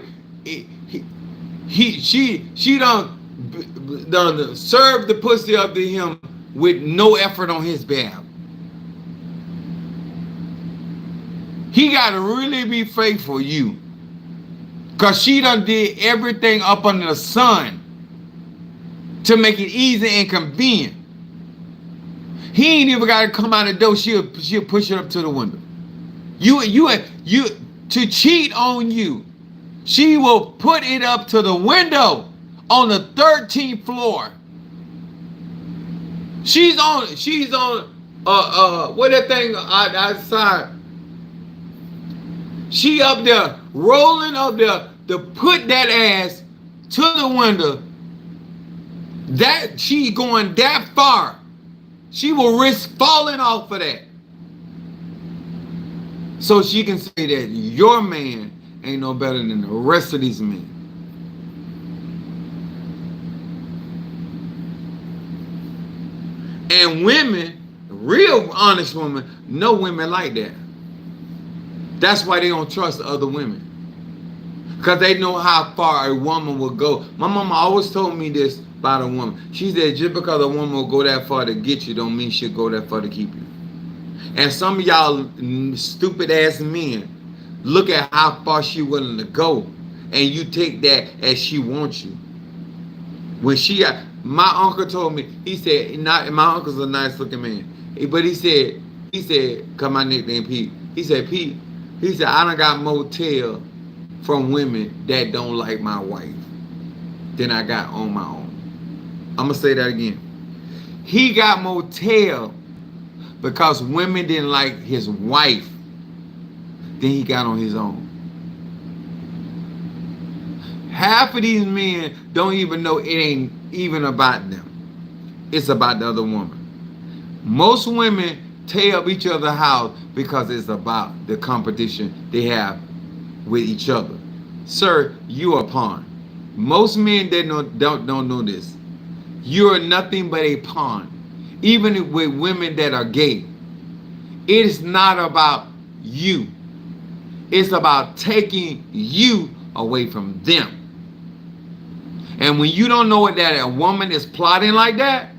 done served the pussy up to him with no effort on his behalf. He gotta really be faithful, you. Cause she done did everything up under the sun to make it easy and convenient. He ain't even got to come out the door. She'll push it up to the window. You to cheat on you, she will put it up to the window on the 13th floor. She's on what that thing outside? She up there rolling up there to put that ass to the window. That she going that far, she will risk falling off of that, so she can say that your man ain't no better than the rest of these men. And women, real honest women, know women like that. That's why they don't trust other women. Because they know how far a woman will go. My mama always told me this about a woman. She said, just because a woman will go that far to get you, don't mean she'll go that far to keep you. And some of y'all stupid ass men look at how far she willing to go, and you take that as she wants you. When my uncle told me, he said, my uncle's a nice looking man, but he said, cause my nickname Pete. He said, Pete, he said, I done got motel from women that don't like my wife than I got on my own. I'm gonna say that again. He got motel because women didn't like his wife than he got on his own. Half of these men don't even know it ain't even about them. It's about the other woman. Most women tear up each other's house because it's about the competition they have with each other. Sir, you are a pawn. Most men that don't know this. You are nothing but a pawn. Even with women that are gay, it is not about you. It's about taking you away from them. And when you don't know that a woman is plotting like that,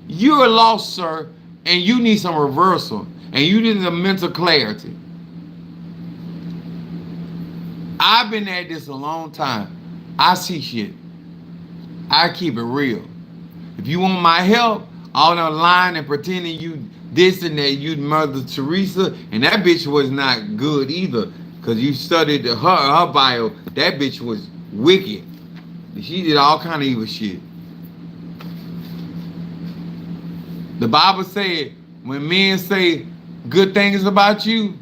you're lost, sir, and you need some reversal, and you need some mental clarity. I've been at this a long time. I see shit. I keep it real. If you want my help, all that lying and pretending you this and that, you Mother Teresa, and that bitch was not good either, because you studied her bio. That bitch was wicked. She did all kind of evil shit. The Bible said, when men say good things about you,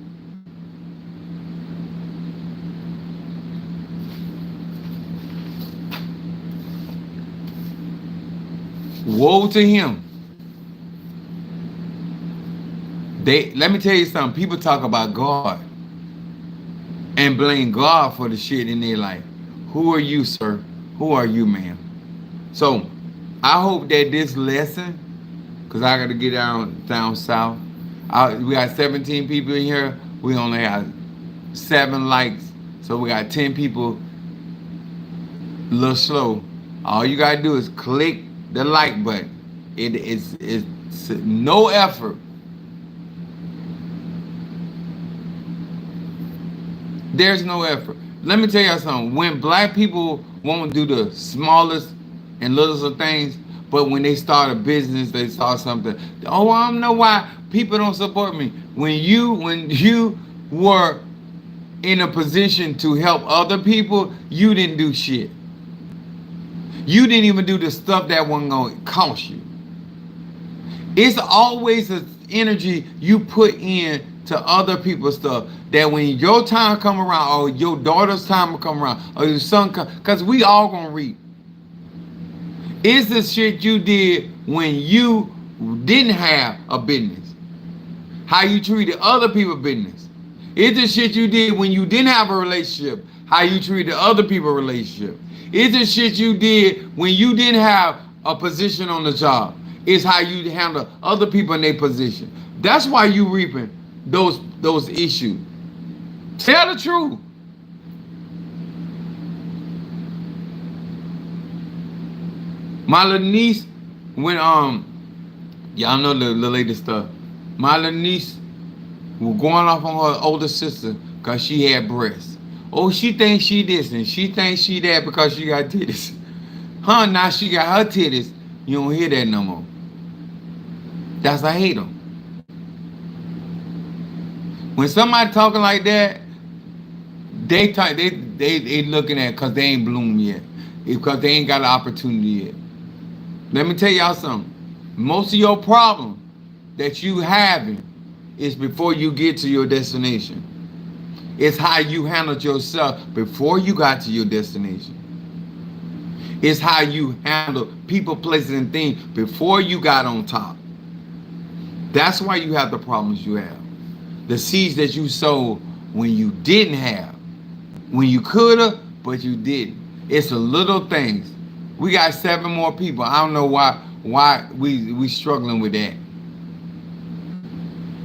woe to him. Let me tell you something. People talk about God and blame God for the shit in their life. Who are you, sir? Who are you, ma'am? So I hope that this lesson, because I got to get down south. We got 17 people in here. We only have 7 likes. So we got 10 people a little slow. All you got to do is click the like button. It's no effort. There's no effort. Let me tell you something. When black people won't do the smallest and littlest of things, but when they start a business, they start something. Oh, I don't know why people don't support me. When you were in a position to help other people, you didn't do shit. You didn't even do the stuff that wasn't going to cost you. It's always an energy you put in to other people's stuff that when your time come around, or your daughter's time will come around, or your son come, because we all going to reap. It's the shit you did when you didn't have a business. How you treated other people's business. It's the shit you did when you didn't have a relationship. How you treated other people's relationship. It's the shit you did when you didn't have a position on the job. It's how you handle other people in their position. That's why you reaping those issues. Tell the truth. My little niece, when y'all know the latest stuff. My little niece was going off on her older sister because she had breasts. Oh, she thinks she this and she thinks she that because she got titties. Huh? Now she got her titties. You don't hear that no more. That's I hate them. When somebody talking like that, they looking at it because they ain't bloomed yet, because they ain't got an opportunity yet. Let me tell y'all something. Most of your problem that you having is before you get to your destination. It's how you handled yourself before you got to your destination. It's how you handle people, places, and things before you got on top. That's why you have the problems you have. The seeds that you sowed when you didn't have. When you could have, but you didn't. It's the little things. We got 7 more people. I don't know why we struggling with that.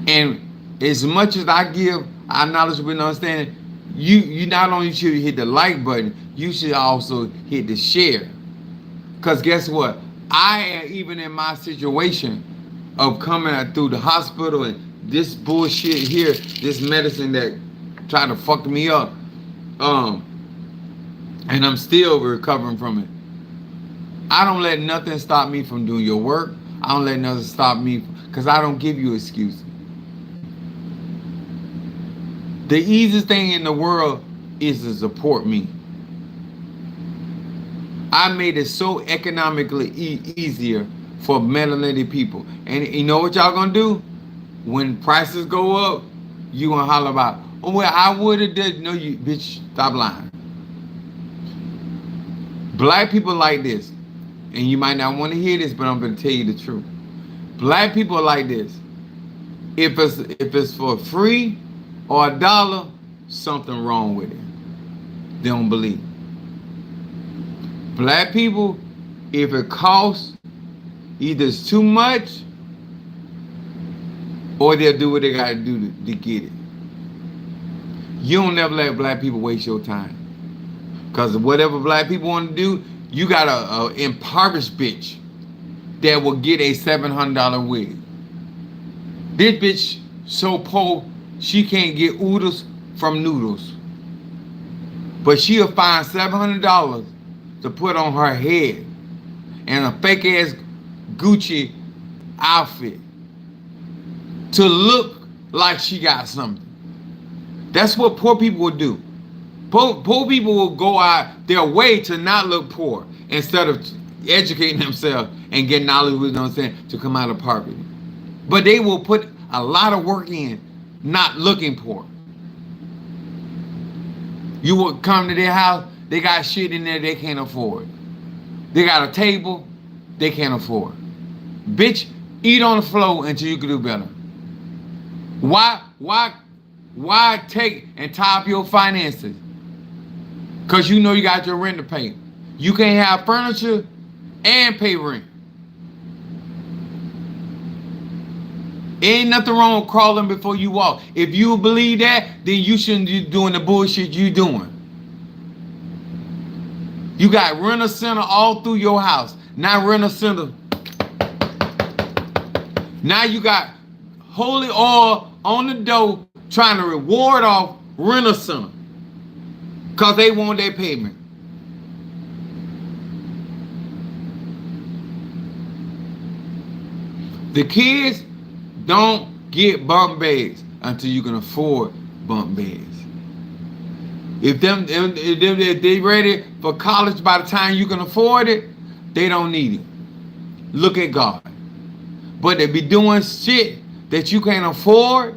And as much as I give our knowledge with understanding, you not only should hit the like button, you should also hit the share. Because guess what? Even in my situation of coming out through the hospital and this bullshit here, this medicine that tried to fuck me up, and I'm still recovering from it. I don't let nothing stop me from doing your work. I don't let nothing stop me, because I don't give you excuses. The easiest thing in the world is to support me. I made it so economically easier for melanated people. And you know what y'all gonna do? When prices go up, you gonna holler about, oh, well, I would have did. No, you bitch, stop lying. Black people like this, and you might not want to hear this, but I'm gonna tell you the truth. Black people like this. If it's for free or $1, something wrong with it. They don't believe. Black people, if it costs, either it's too much or they'll do what they gotta do to get it. You don't never let black people waste your time. Because whatever black people want to do, you got a impoverished bitch that will get a $700 wig. This bitch so poor, she can't get oodles from noodles. But she'll find $700 to put on her head and a fake ass Gucci outfit to look like she got something. That's what poor people will do. Poor people will go out their way to not look poor instead of educating themselves and getting knowledge, you know what I'm saying, to come out of poverty. But they will put a lot of work in not looking poor. You will come to their house, they got shit in there they can't afford. They got a table they can't afford. Bitch, eat on the floor until you can do better. Why take and tie up your finances? Because you know you got your rent to pay. You can't have furniture and pay rent. Ain't nothing wrong with crawling before you walk. If you believe that, then you shouldn't be doing the bullshit you doing. You got rent-a-center all through your house. Now rent-a-center. Now you got holy oil on the door trying to reward off rent-a-center. Because they want their payment. The kids don't get bunk beds until you can afford bunk beds. If they ready for college by the time you can afford it, they don't need it. Look at God. But they be doing shit that you can't afford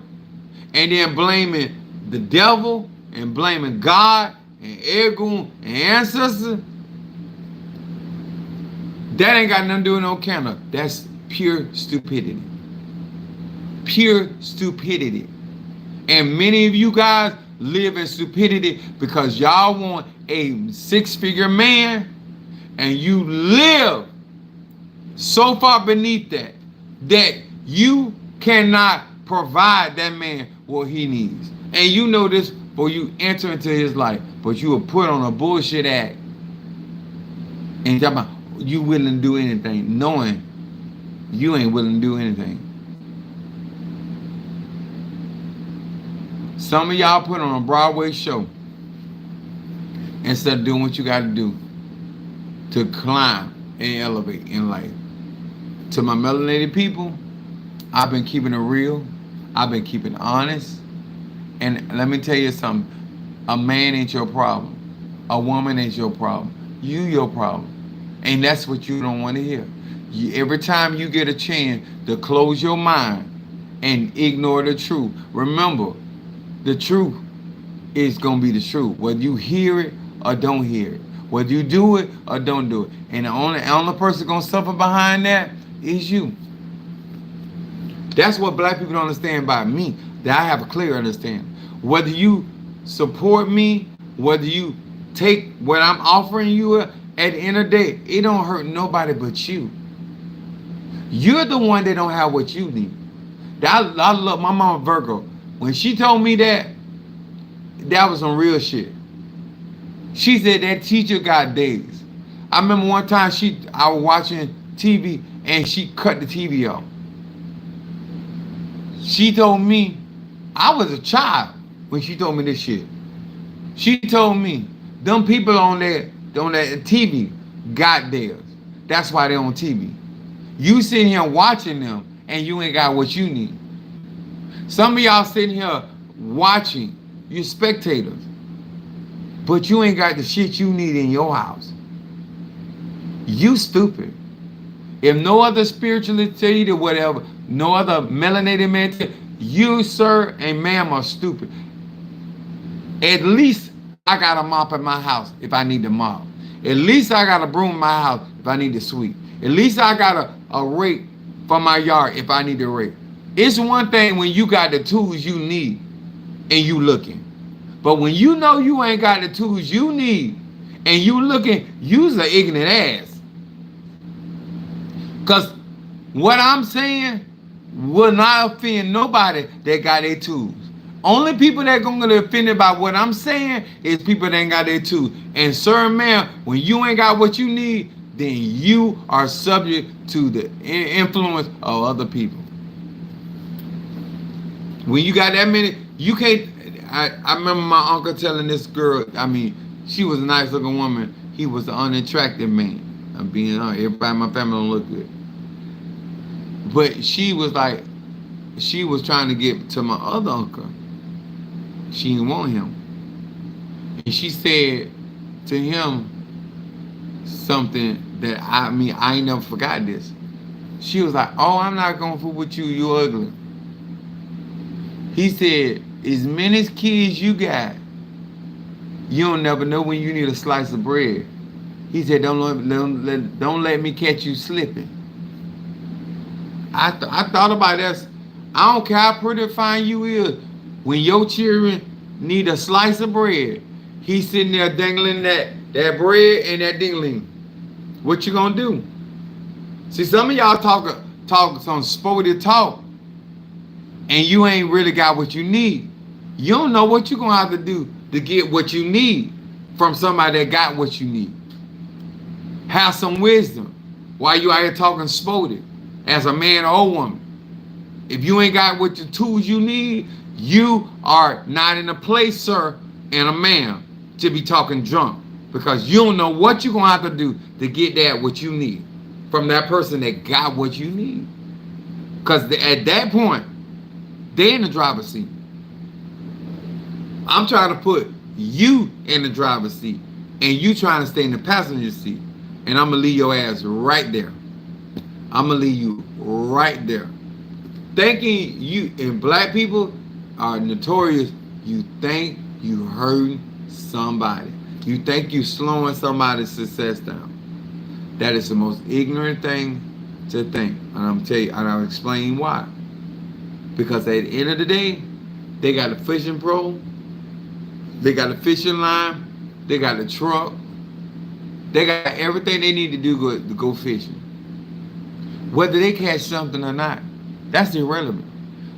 and then blaming the devil and blaming God and Ergun and ancestors. That ain't got nothing to do with no candle. That's pure stupidity. Pure stupidity. And many of you guys live in stupidity because y'all want a 6-figure man and you live so far beneath that you cannot provide that man what he needs. And you know this before you enter into his life, but you will put on a bullshit act and talk about you willing to do anything, knowing you ain't willing to do anything. Some of y'all put on a Broadway show instead of doing what you got to do to climb and elevate in life. To my melanated people, I've been keeping it real. I've been keeping it honest. And let me tell you something. A man ain't your problem. A woman ain't your problem. You your problem. And that's what you don't want to hear. Every time you get a chance to close your mind and ignore the truth, remember, the truth is going to be the truth. Whether you hear it or don't hear it. Whether you do it or don't do it. And the only person going to suffer behind that is you. That's what black people don't understand about me, that I have a clear understanding. Whether you support me, whether you take what I'm offering you, at the end of the day, it don't hurt nobody but you. You're the one that don't have what you need. I love my mama Virgo. When she told me that was some real shit. She said that teacher got days. I remember one time I was watching TV and she cut the TV off. She told me, I was a child when she told me this shit. She told me, them people on that TV got theirs. That's why they're on TV. You sitting here watching them and you ain't got what you need. Some of y'all sitting here watching, you're spectators, but you ain't got the shit you need in your house. You stupid. If no other spiritualist or whatever, no other melanated man, you, sir and ma'am, are stupid. At least I got a mop in my house if I need to mop. At least I got a broom in my house if I need to sweep. At least I got a rake for my yard if I need to rake. It's one thing when you got the tools you need and you looking. But when you know you ain't got the tools you need and you looking, you's an ignorant ass. Because what I'm saying will not offend nobody that got their tools. Only people that gonna get offended by what I'm saying is people that ain't got their tools. And sir, man, when you ain't got what you need, then you are subject to the influence of other people. When you got that many, you can't. I remember my uncle telling this girl, she was a nice looking woman. He was an unattractive man. I'm being honest. Everybody in my family don't look good. But she was trying to get to my other uncle. She didn't want him. And she said to him something that I ain't never forgot this. She was like, oh, I'm not going to fool with you. You ugly. He said, as many kids you got, you don't never know when you need a slice of bread. He said, don't let me catch you slipping. I thought about that. I don't care how pretty or fine you is. When your children need a slice of bread, he's sitting there dangling that bread and that dingling. What you gonna do? See, some of y'all talk some sporty talk, and you ain't really got what you need. You don't know what you're gonna have to do to get what you need from somebody that got what you need. Have some wisdom while you out here talking sporty as a man or a woman. If you ain't got what the tools you need, you are not in a place, sir, and a man to be talking drunk, because you don't know what you're going to have to do to get that what you need from that person that got what you need. Because at that point, they're in the driver's seat. I'm trying to put you in the driver's seat, and you trying to stay in the passenger seat, and I'm going to leave your ass right there. I'm going to leave you right there. Thinking you and black people are notorious. You think you hurting somebody. You think you slowing somebody's success down. That is the most ignorant thing to think. And I'm going to tell you, and I'll explain why. Because at the end of the day, they got a fishing pole, they got a fishing line, they got a truck, they got everything they need to do to go fishing. Whether they catch something or not, that's irrelevant.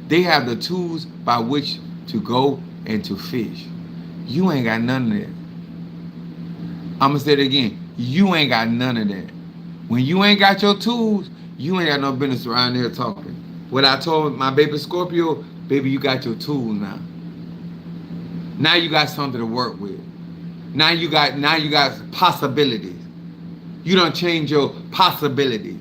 They have the tools by which to go and to fish. You ain't got none of that. I'm going to say it again. You ain't got none of that. When you ain't got your tools, you ain't got no business around there talking. What I told my baby Scorpio, baby, you got your tools now. Now you got something to work with. Now you got possibilities. You done change your possibilities.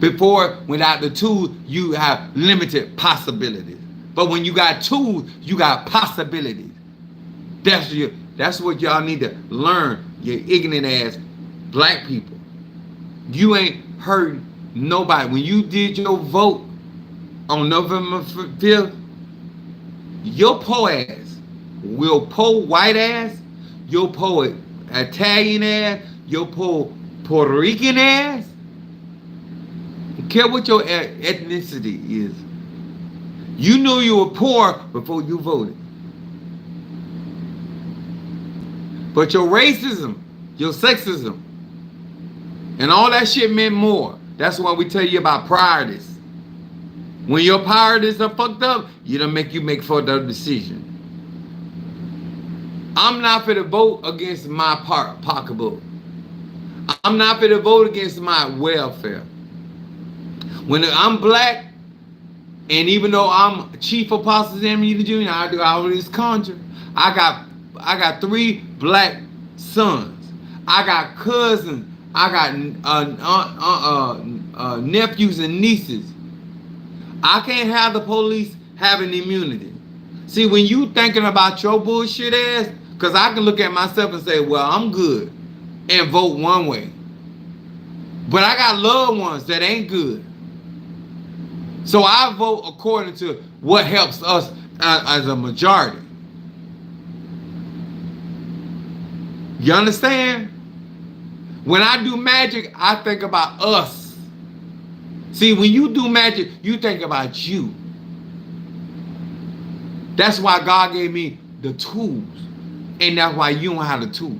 Before, without the tools, you have limited possibilities. But when you got tools, you got possibilities. That's what y'all need to learn, you ignorant ass black people. You ain't hurt nobody. When you did your vote on November 5th, your poor ass, your poor white ass, your poor Italian ass, your poor Puerto Rican ass, don't care what your ethnicity is. You knew you were poor before you voted. But your racism, your sexism, and all that shit meant more. That's why we tell you about priorities. When your priorities are fucked up, you don't make you make fucked up decisions. I'm not for to vote against my pocketbook. I'm not for to vote against my welfare. When I'm black, and even though I'm Chief Apostle Samuel Jr., I do all this conjure. I got 3 black sons. I got cousins. I got nephews and nieces. I can't have the police having immunity. See, when you thinking about your bullshit ass, because I can look at myself and say, well, I'm good, and vote one way. But I got loved ones that ain't good. So I vote according to what helps us as a majority. You understand? When I do magic, I think about us. See, when you do magic, you think about you. That's why God gave me the tools. And that's why you don't have the tools.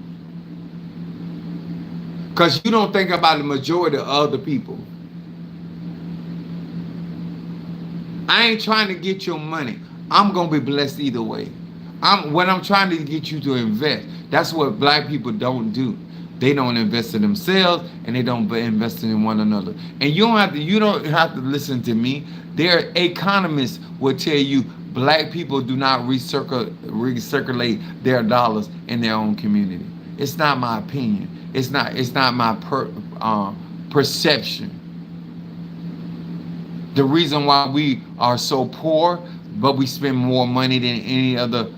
Because you don't think about the majority of other people. I ain't trying to get your money. I'm going to be blessed either way. What I'm trying to get you to invest. That's what black people don't do. They don't invest in themselves, and they don't invest in one another. And you don't have to listen to me. Their economists will tell you black people do not recirculate their dollars in their own community. It's not my opinion. It's not my perception. The reason why we are so poor, but we spend more money than any other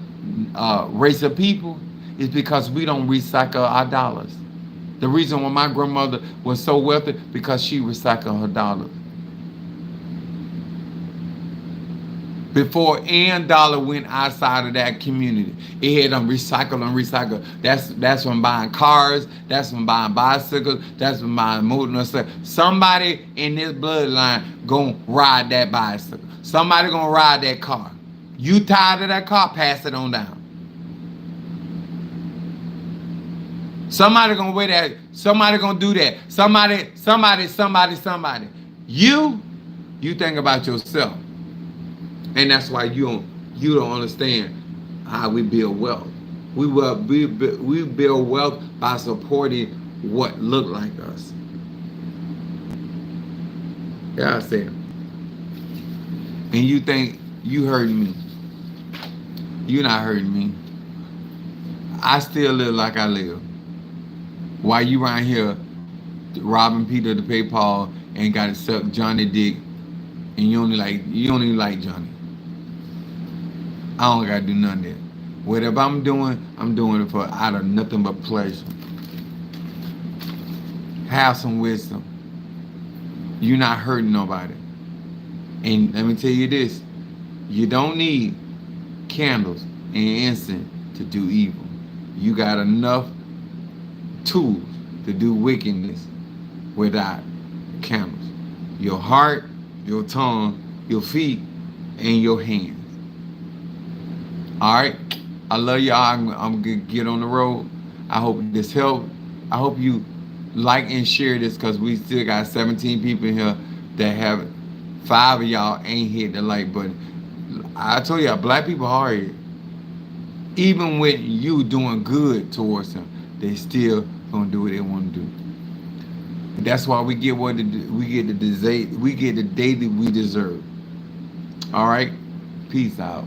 race of people, is because we don't recycle our dollars. The reason why my grandmother was so wealthy, because she recycled her dollars. Before any dollar went outside of that community, it had them recycle and recycle. That's from buying cars. That's from buying bicycles. That's from buying motorcycles. Somebody in this bloodline gonna ride that bicycle. Somebody gonna ride that car. You tired of that car? Pass it on down. Somebody gonna wear that. Somebody gonna do that. Somebody. You think about yourself. And that's why you don't understand how we build wealth. We build wealth by supporting what look like us. Yeah, I said. And you think you hurting me. You not hurting me. I still live like I live. While you around here robbing Peter to pay Paul and got to suck Johnny dick, and you only like Johnny. I don't gotta do none of that. Whatever I'm doing it for out of nothing but pleasure. Have some wisdom. You're not hurting nobody. And let me tell you this, you don't need candles and incense to do evil. You got enough tools to do wickedness without candles. Your heart, your tongue, your feet, and your hands. All right, I love y'all. I'm gonna get on the road. I hope this helped. I hope you like and share this, because we still got 17 people in here that have 5 of y'all ain't hit the like button. I told y'all, black people are here. Even when you doing good towards them, they still gonna do what they want to do. That's why we get the day that we deserve. All right, peace out.